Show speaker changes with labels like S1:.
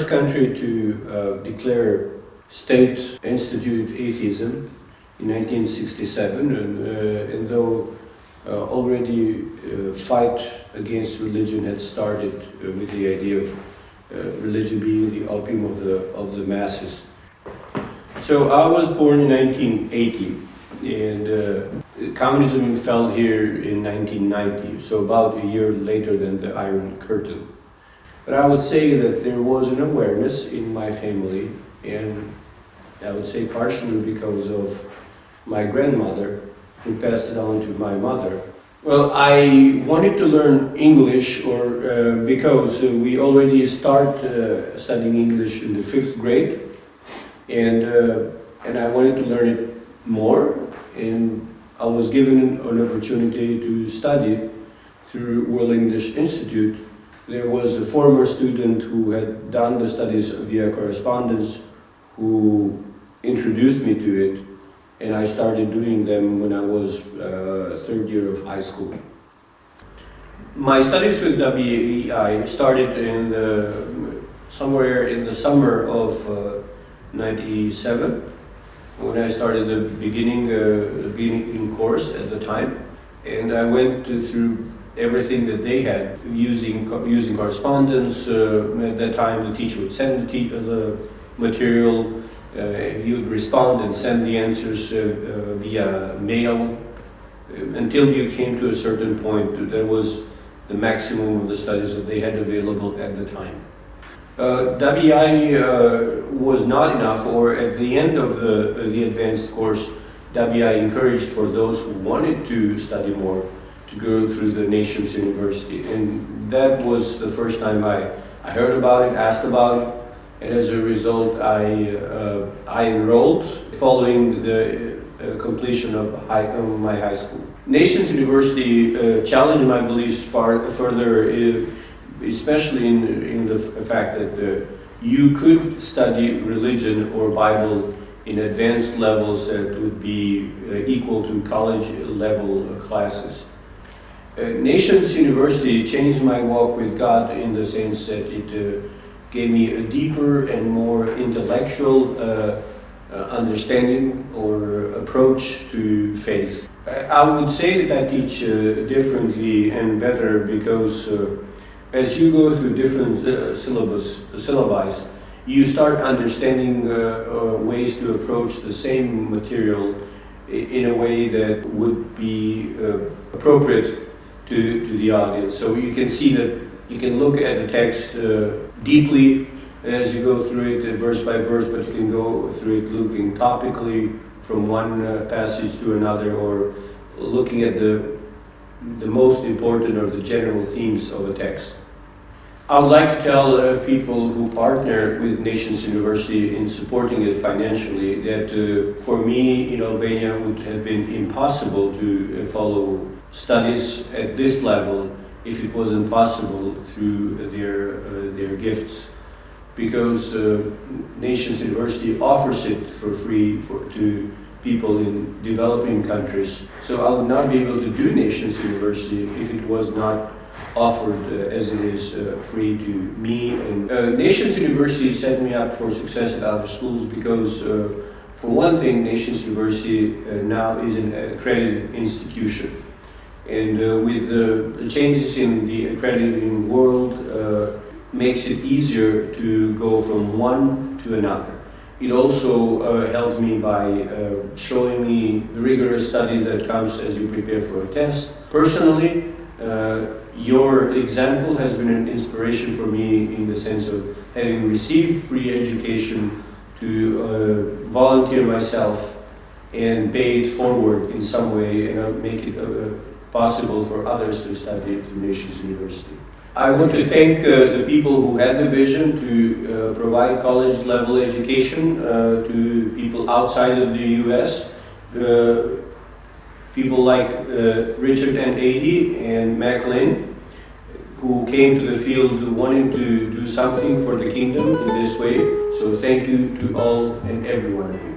S1: first country to declare state-instituted atheism in 1967, and though already fight against religion had started with the idea of religion being the opium of the masses. So I was born in 1980, and communism fell here in 1990, so about a year later than the Iron Curtain. But I would say that there was an awareness in my family, and I would say partially because of my grandmother, who passed it on to my mother. Well, I wanted to learn English because we already start studying English in the 5th grade, and I wanted to learn it more, and I was given an opportunity to study through World English Institute. There was a former student who had done the studies via correspondence who introduced me to it, and I started doing them when I was 3rd year of high school. My studies with WEI started somewhere in the summer of '97, when I started the beginning course at the time, and I went through everything that they had using correspondence. At that time, the teacher would send the material. You would respond and send the answers via mail until you came to a certain point. That was the maximum of the studies that they had available at the time. WI was not enough, or at the end of the advanced course, WI encouraged for those who wanted to study more to go through the nation's university. And that was the first time I heard about it, asked about it. And as a result, I enrolled following the completion of my high school. Nations University challenged my beliefs further, especially in the fact that you could study religion or Bible in advanced levels that would be equal to college level classes. Nations University changed my walk with God in the sense that it gave me a deeper and more intellectual understanding or approach to faith. I would say that I teach differently and better because as you go through different syllabi, you start understanding ways to approach the same material in a way that would be appropriate to the audience. So you can see that you can look at the text deeply as you go through it verse by verse, but you can go through it looking topically from one passage to another, or looking at the most important or the general themes of a text. I would like to tell people who partner with Nations University in supporting it financially that for me in Albania it would have been impossible to follow studies at this level if it wasn't possible through their gifts, because Nations University offers it for free to people in developing countries. So I would not be able to do Nations University if it was not offered as it is free to me. And Nations University set me up for success at other schools because for one thing, Nations University now is an accredited institution. And with the changes in the accrediting world, makes it easier to go from one to another. It also helped me by showing me the rigorous study that comes as you prepare for a test. Personally, your example has been an inspiration for me in the sense of having received free education to volunteer myself and pay it forward in some way and make it possible for others to study at Nations University. I want to thank the people who had the vision to provide college-level education to people outside of the U.S. People like Richard and Adi and Mac Lynn, who came to the field wanting to do something for the kingdom in this way. So thank you to all and every one of you.